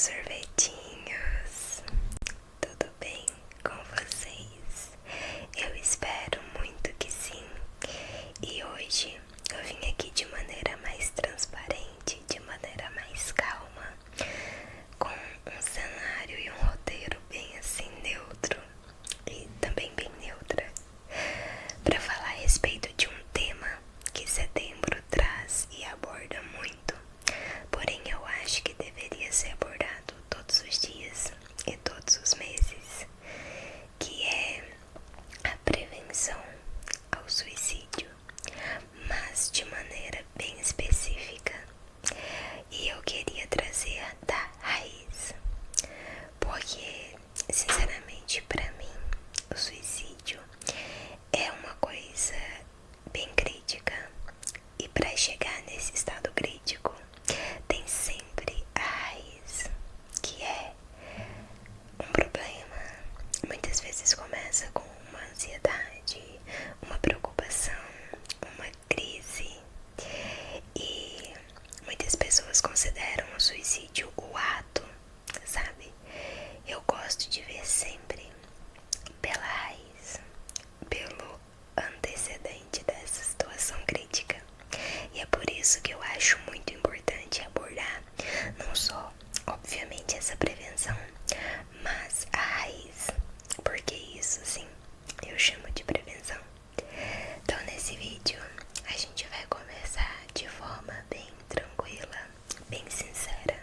sorvetinhos, tudo bem com vocês? Eu espero muito que sim. E hoje eu vim aqui de maneira mais transparente, de maneira mais calma, com um cenário e um roteiro bem assim neutro e também bem neutra, para falar a respeito de um tema que setembro traz e aborda muito. Porém, eu acho que deveria ser abordado todos os dias e todos os meses, que é a prevenção ao suicídio, mas de maneira bem específica. E eu queria trazer da raiz, porque, sinceramente, para mim, o suicídio é uma coisa bem crítica. E para chegar nesse estado crítico, tem sempre a raiz, que é um problema. Muitas vezes começa com uma ansiedade, uma preocupação, uma crise. E muitas pessoas consideram o suicídio o ato, sabe? Eu gosto de ver sempre pela raiz, pelo antecedente dessa situação crítica. E é por isso que eu acho muito importante abordar não só, obviamente, essa prevenção, mas a raiz, porque isso sim eu chamo de prevenção. Então nesse vídeo a gente vai começar de forma bem tranquila, bem sincera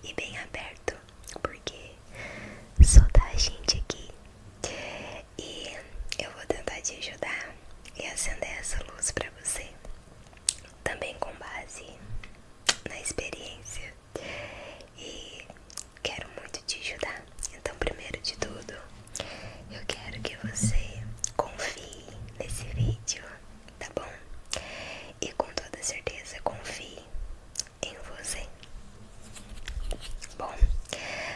e bem aberto, porque só tá a gente aqui. E eu vou tentar te ajudar e acender essa luz pra você, também com base na experiência, e quero muito te ajudar. Então, primeiro de tudo, eu quero que você confie nesse vídeo, tá bom? E com toda certeza confie em você. Bom,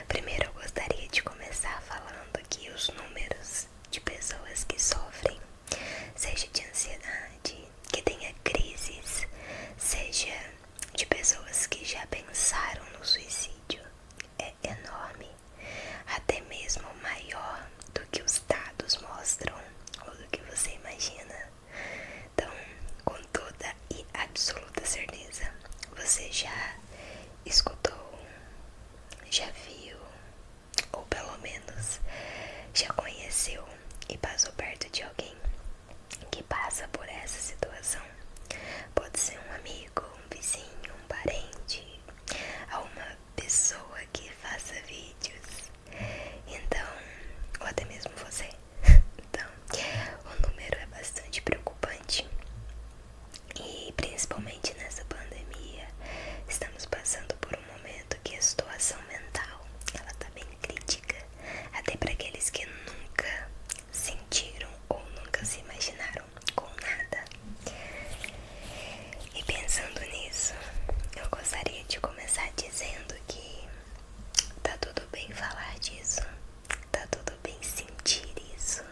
primeiro eu gostaria de começar falando que os números de pessoas que sofrem, seja de ansiedade, que tenha crises, seja de pessoas que já pensaram no suicídio, é enorme, até mesmo maior do que os dados mostram ou do que você imagina. Então, com toda e absoluta certeza, você já escutou, já viu, ou pelo menos já conheceu e passou perto de alguém que passa por essa situação. Pode ser um amigo, um vizinho, um parente, uma pessoa que faça vídeos, então, ou até mesmo você. Então, o número é bastante preocupante. E principalmente nessa pandemia, estamos passando por um momento que a situação mental, ela tá bem crítica, até para aqueles que nunca sentiram ou nunca se imaginaram com nada. E pensando nisso, eu gostaria de começar dizendo que tá tudo bem falar disso, tá tudo bem sentir isso.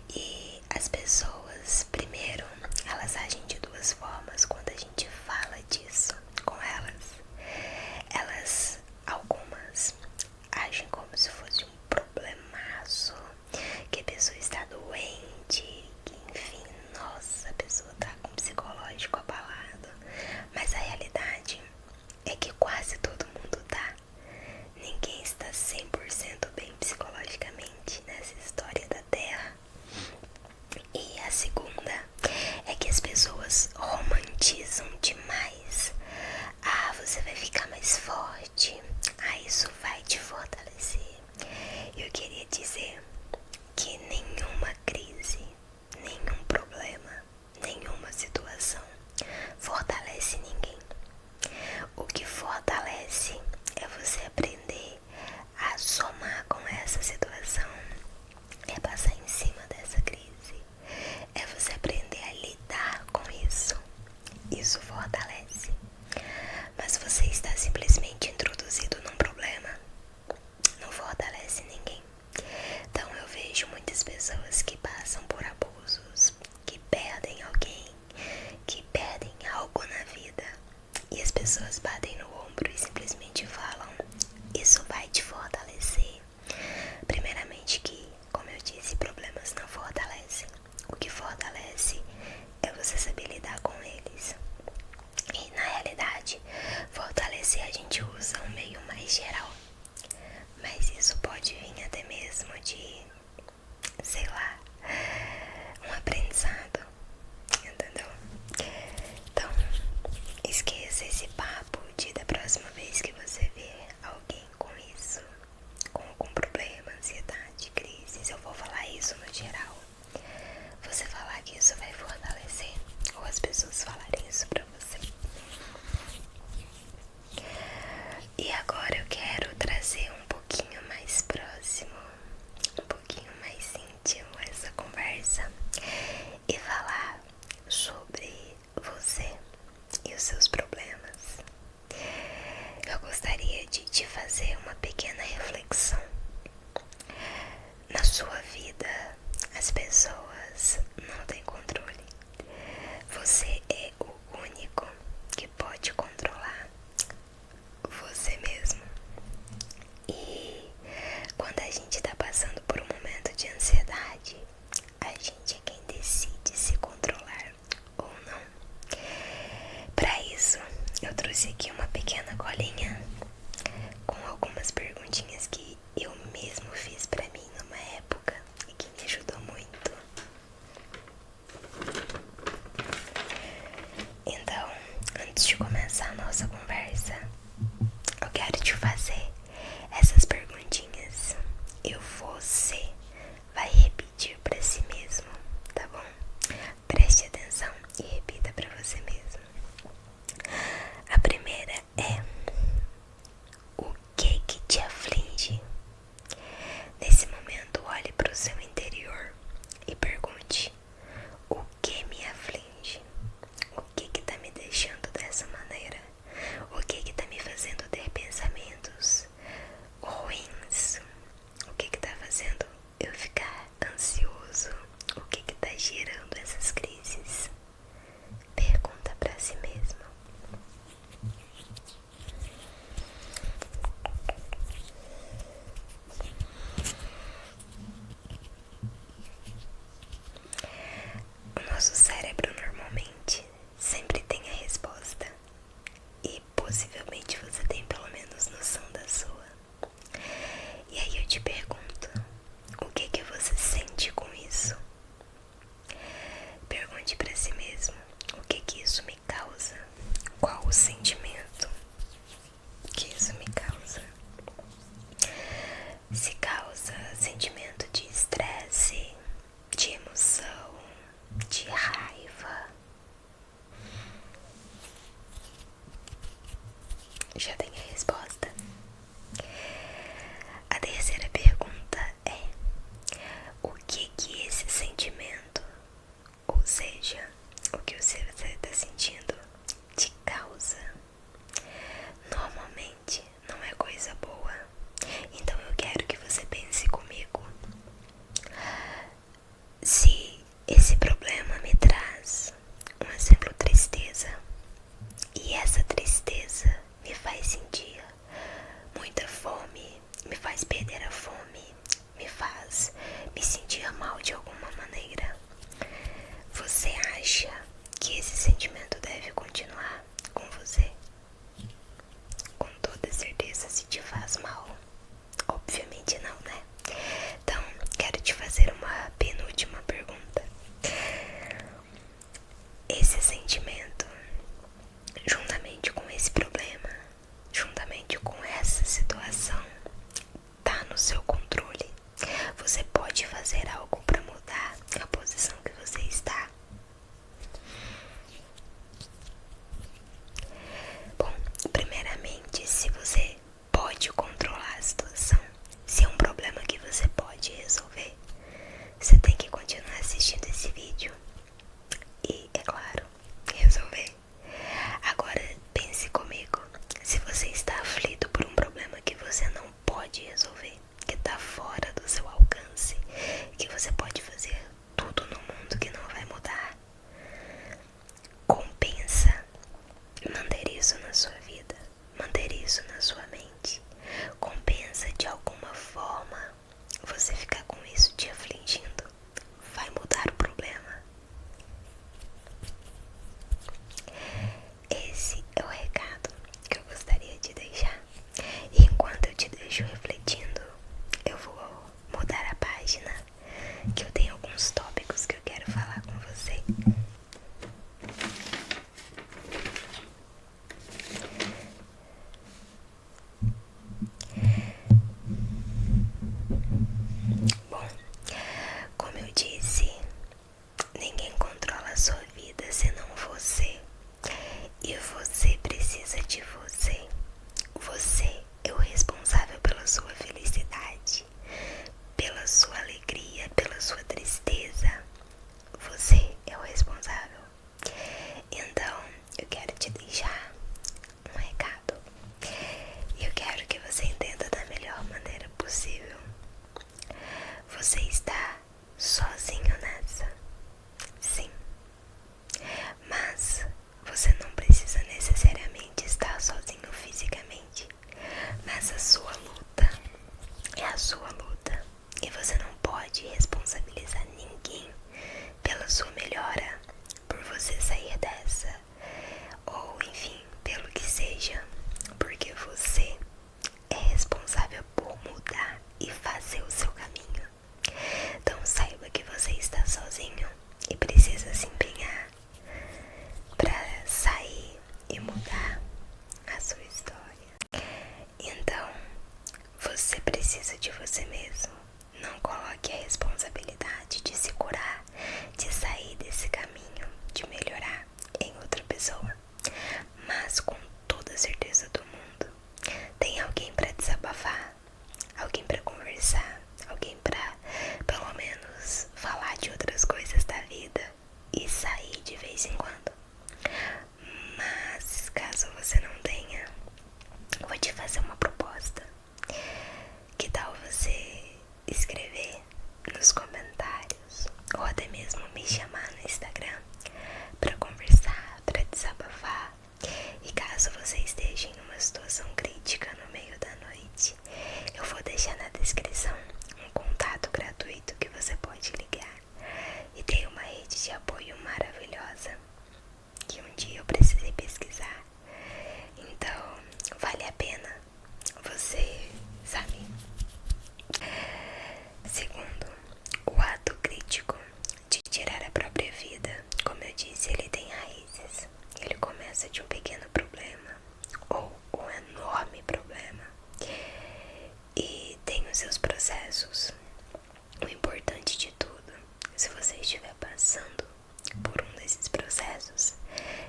E as pessoas, primeiro, elas agem de duas formas quando a gente fala disso com elas. Elas, algumas, agem como se fosse um problemaço, que a pessoa está doente, que enfim, nossa, a pessoa tá com o psicológico abalado. Mas a realidade é que quase todo mundo tá. Ninguém está 100% bem psicologicamente nessa história da Terra. E a segunda é que as pessoas romantizam demais. Ah, você vai ficar mais forte. Ah, isso vai te fortalecer. Eu queria dizer que nenhuma crise, nenhum problema, nenhuma situação fortalece ninguém. O que fortalece é você aprender a somar com essa situação, é passar em cima dessa crise, é você aprender a lidar com isso. Isso fortalece. Mas você está simplesmente introduzido num problema, não fortalece ninguém. Então eu vejo muitas pessoas que passam por abusos, que perdem alguém, que perdem algo na vida, e as pessoas batem no ombro e simplesmente falam: gente usa um meio mais geral, mas isso pode vir até mesmo de, sei lá, um aprendizado, entendeu? Então, esqueça esse papo de da próxima vez que você ver alguém com isso, com algum problema, ansiedade, crises, eu vou falar isso no geral. Você falar que isso vai fortalecer, ou as pessoas falarem isso pra você. E agora eu quero trazer um pouquinho mais próximo, um pouquinho mais íntimo essa conversa e falar sobre você e os seus problemas. Eu gostaria de te fazer uma pequena reflexão. Na sua vida, as pessoas não têm controle. Você é o único que pode controlar você mesmo. E quando a gente tá passando por um momento de ansiedade, a gente é quem decide se controlar ou não. Para isso, eu trouxe aqui uma pequena colinha com algumas perguntinhas que eu mesmo fiz pra mim numa época e que me ajudou muito. Então, antes de começar a nossa conversa, eu quero te fazer essas perguntinhas e você vai repetir pra si mesmo, tá bom? Preste atenção e repita pra você mesmo. A primeira é: o que te aflige? Nesse momento, olhe para o seu interior e pergunte: o que me aflige? O que tá me deixando dessa maneira? O que tá me fazendo ter pensamentos ruins? O que tá fazendo eu ficar ansioso? O que tá gerando essas crises? Pergunta pra si mesmo. O nosso cérebro normalmente sempre tem a resposta, e possivelmente você tem pelo menos noção da sua. E aí eu te pergunto: o que você sente com isso? Pergunte pra si mesmo: o que isso me causa? Qual o sentimento que isso me causa? Se causa sentimento de estresse, de emoção, de raiva. Já tem a resposta. A terceira pergunta é: o que esse sentimento, ou seja, o que você está sentindo, te causa? Normalmente não é coisa boa. Então eu quero que você pense comigo: se esse problema me traz, um exemplo, tristeza, e essa tristeza me faz sentir você mesmo. Não coloque a responsabilidade de se curar, de sair desse caminho, de melhorar em outra pessoa. Mas com toda a certeza do mundo, tem alguém para desabafar, alguém para conversar, alguém para pelo menos falar de outras coisas da vida e sair de vez em quando. Mas caso você não tenha, eu vou te fazer uma proposta. Que tal você escrever nos comentários ou até mesmo me chamar no Instagram para conversar, para desabafar? E caso você esteja em uma situação crítica no meio da noite, eu vou deixar na descrição um contato gratuito que você pode ligar. E tem uma rede de apoio maravilhosa que um dia eu precisei pesquisar. Então vale a pena você, sabe? Segundo, o ato crítico de tirar a própria vida, como eu disse, ele tem raízes. Ele começa de um pequeno problema ou um enorme problema e tem os seus processos. O importante de tudo, se você estiver passando por um desses processos,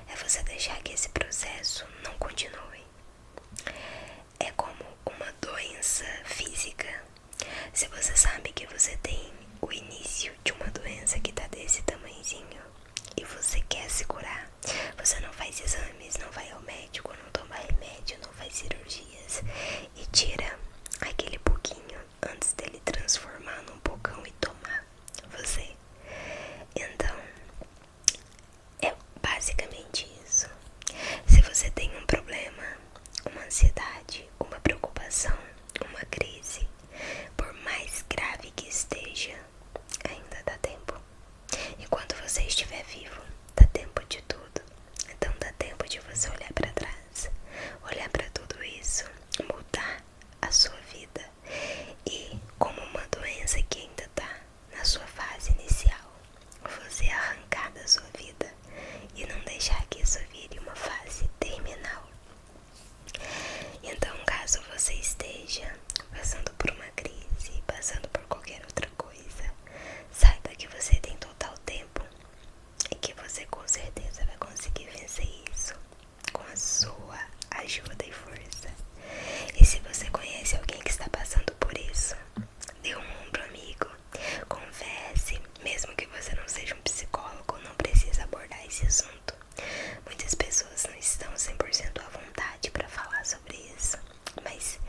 é você deixar que esse processo não continue. É como uma doença física. Se você sabe que você tem o início de uma doença que tá desse tamanhozinho e você quer se curar, você não faz exames, não vai ao médico, não toma remédio, não faz cirurgias e tira aquele pouquinho antes dele transformar num pocão e tomar você. Então, é basicamente isso. Se você tem um problema, uma ansiedade, uma preocupação, uma crise, por mais grave que esteja, ainda dá tempo. Enquanto você estiver vivo, dá tempo de tudo. Então dá tempo de você olhar para trás, olhar para tudo isso, mudar a sua vida. E como uma doença que ainda está na sua fase inicial, você arrancar da sua vida e não deixar que isso vire uma fase terminal. Então, caso você esteja passando por uma crise, passando por qualquer outra coisa, saiba que você tem total tempo e que você com certeza vai conseguir vencer isso com a sua ajuda e força. E se você conhece alguém que está passando por isso, dê um ombro amigo, converse, mesmo que você não seja um psicólogo, não precisa abordar esse assunto. Muitas pessoas não estão 100% à vontade para falar sobre isso, mas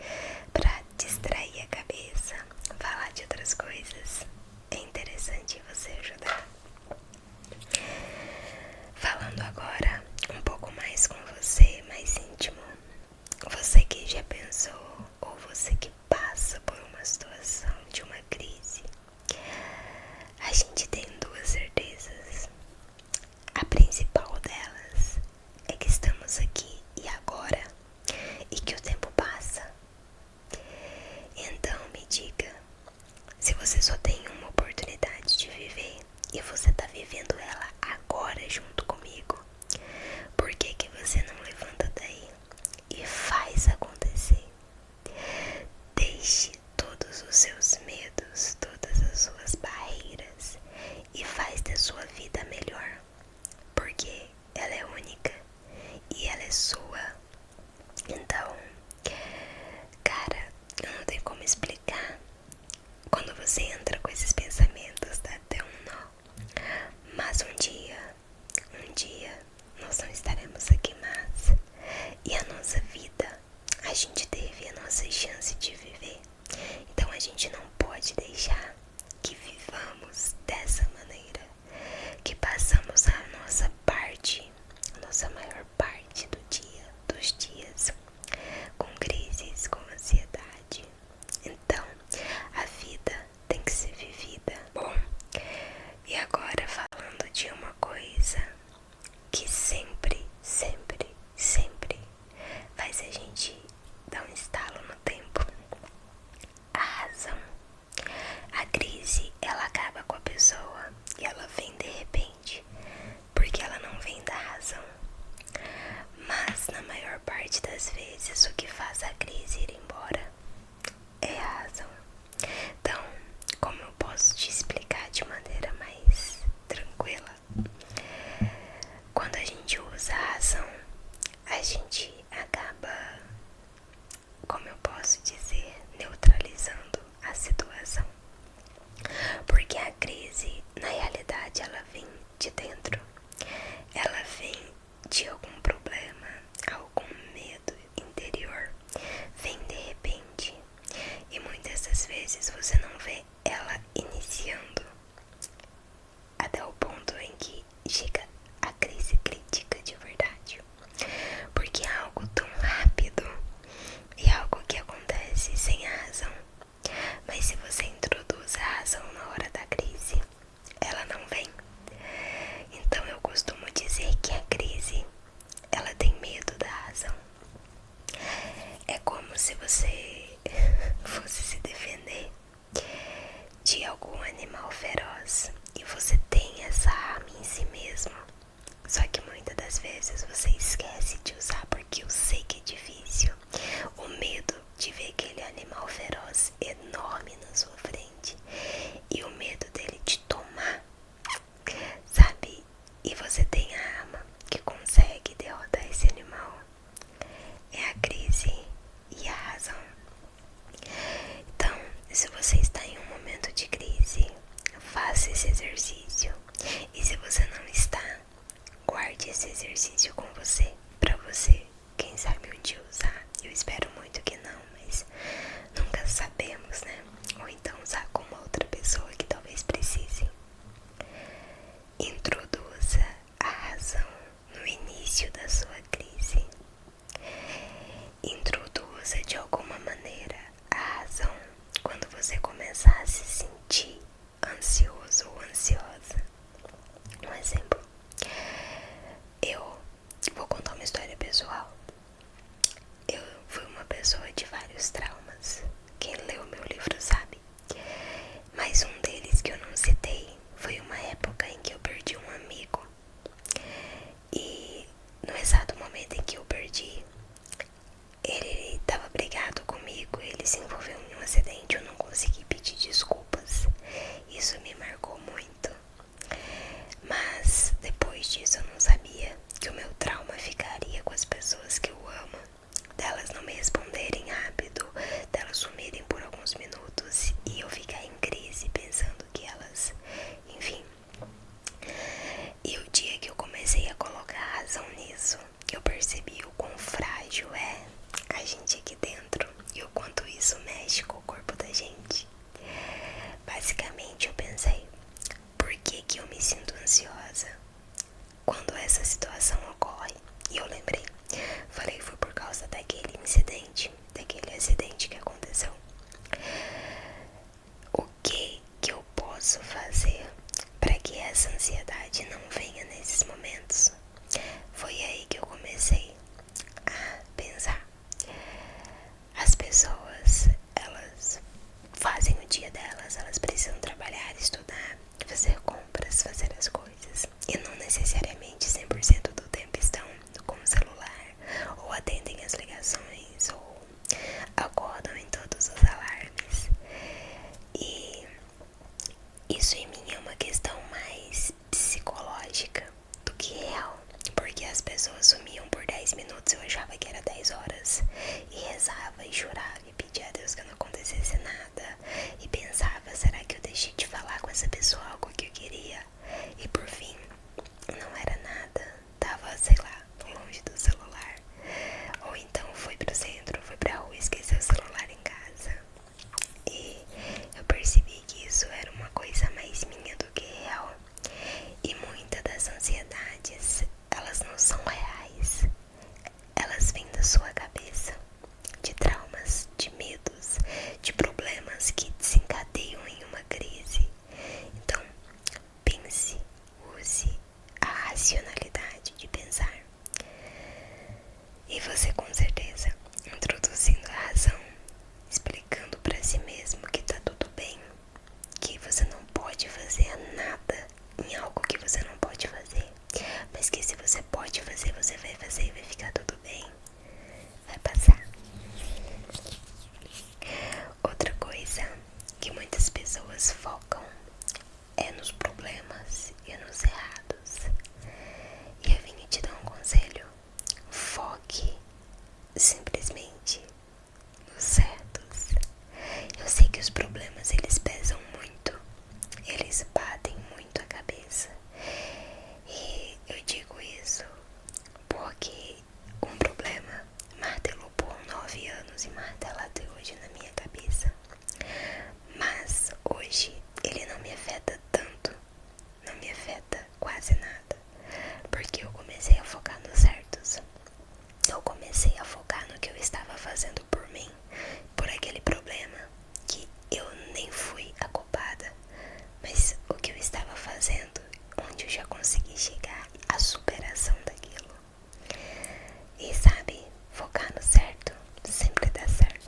para distrair a cabeça, falar de outras coisas, é interessante você ajudar. Falando agora um pouco mais com você, mais íntimo, você que já pensou ou você que passa por uma situação de uma crise, a gente tem duas certezas. A principal delas é que estamos aqui e agora e que o tempo passa. Então me diga, se você só tem uma oportunidade de viver e você tá vivendo ela agora junto comigo, por que que você não levanta daí e faz acontecer? Deixe todos os seus medos, todas as suas barreiras e faz da sua vida melhor, porque ela é única e ela é sua. Então, cara, eu não tenho como explicar. Quando você entra com esses pensamentos, dá até um nó. Mas um dia, nós não estaremos aqui mais. E a nossa vida, a gente teve a nossa chance de viver. Então a gente não pode deixar que vivamos dessa maneira, que passamos a nossa parte, a nossa maior parte do dia, dos dias, com crises, com ansiedade. Então, a vida tem que ser vivida. Bom, e agora falando de uma coisa que sempre, sempre, sempre faz a gente dar um estalo no tempo: a razão. A crise, ela acaba com a pessoa e ela vem de repente, porque ela não vem da razão. Mas na maior parte das vezes o que faz a crise ir embora é a razão. se você fosse se defender de algum animal feroz e você tem essa arma em si mesmo, só que muitas das vezes você esquece de usar porque eu sei que é difícil. O medo de ver aquele animal feroz enorme na sua frente e o medo dele te tomar, sabe? E você tem a arma que consegue derrotar esse animal. É a crise e a razão. Então, se você está em um momento de crise, faça esse exercício. E se você não está, guarde esse exercício com você, pra você, quem sabe um dia usar. Eu espero muito que não, mas nunca sabemos, né? Ou então usar com uma outra pessoa que talvez precise. Introduza a razão no início da sua crise. Introduza de alguma maneira a razão quando você começar a se sentir ansioso ou ansiosa. Um exemplo, eu vou contar uma história pessoal. Eu fui uma pessoa de vários traumas. Quem leu meu livro sabe. Mas um deles que eu não citei foi uma época em que eu perdi um amigo. E no exato momento em que eu perdi, ele estava brigado comigo, ele se envolveu em um acidente, eu não consegui pedir desculpas. Isso me marcou muito. Mas depois disso eu não sabia que o meu trauma ficaria com as pessoas que eu amo, delas não me responderem rápido, delas sumirem por alguns minutos e eu ficar em crise pensando que elas, enfim. E o dia que eu comecei a colocar razão nisso, eu percebi o quão frágil é a gente aqui dentro e o quanto isso mexe com o corpo da gente. Basicamente eu pensei, por que que eu me sinto ansiosa quando essa situação ocorre? E eu lembrei, falei, foi por causa daquele incidente, daquele acidente que aconteceu. O que que eu posso fazer para que essa ansiedade não venha nesses momentos? Foi aí que eu comecei a pensar. As pessoas, elas fazem o dia delas, elas precisam trabalhar, estudar, fazer compras, fazer as coisas. E não necessariamente 100% do tempo estão com o celular, ou atendem as ligações, ou acordam em todos os alarmes. E isso em mim é uma questão mais psicológica do que real. Porque as pessoas sumiam por 10 minutos, eu achava que era 10 horas. E rezava e chorava e pedia a Deus que não acontecesse nada. E pensava, será que eu deixei de falar com essa pessoa algo que eu queria? E por fim, não era nada. Tava, sei lá, longe do celular. Ou então foi pro centro, foi pra rua e esqueceu o celular em casa. E eu percebi que isso era uma coisa mais minha do que real. E muitas das ansiedades, elas não são reais. Elas vêm da sua cabeça, de traumas, de medos, de problemas que desencadeiam em uma crise. Então, pense, use a racionalidade de pensar. E você com certeza, introduzindo a razão, explicando para si mesmo que tá tudo bem, que você não pode fazer nada em algo que você não pode fazer, mas que se você pode fazer, você vai fazer e vai ficar tudo bem, vai passar. Outra coisa que muitas pessoas focam é nos problemas e nos errados. E eu vim te dar um conselho: foque simplesmente nos certos. Eu sei que os problemas, eles pesam muito, eles batem muito a cabeça. E eu digo isso porque um problema martelou por 9 anos e martela até hoje na minha cabeça. Mas hoje ele não me afeta tanto, não me afeta quase nada, porque eu comecei a focar nos certos. Eu comecei a focar no que eu estava fazendo por mim, por aquele problema que eu nem fui a culpada, mas o que eu estava fazendo, onde eu já consegui chegar à superação daquilo. E sabe, focar no certo sempre dá certo.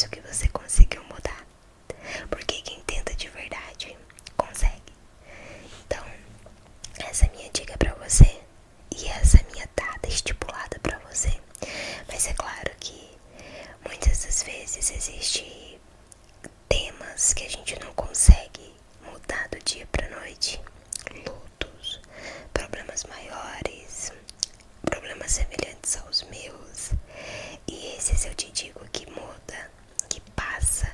acredito que você conseguiu mudar. Porque quem tenta de verdade consegue. Então, essa é a minha dica pra você. E essa é a minha data estipulada pra você. Mas é claro que muitas das vezes existe temas que a gente não consegue mudar do dia pra noite. Lutos, problemas maiores, problemas semelhantes aos meus. E esses eu te digo que muda, que passa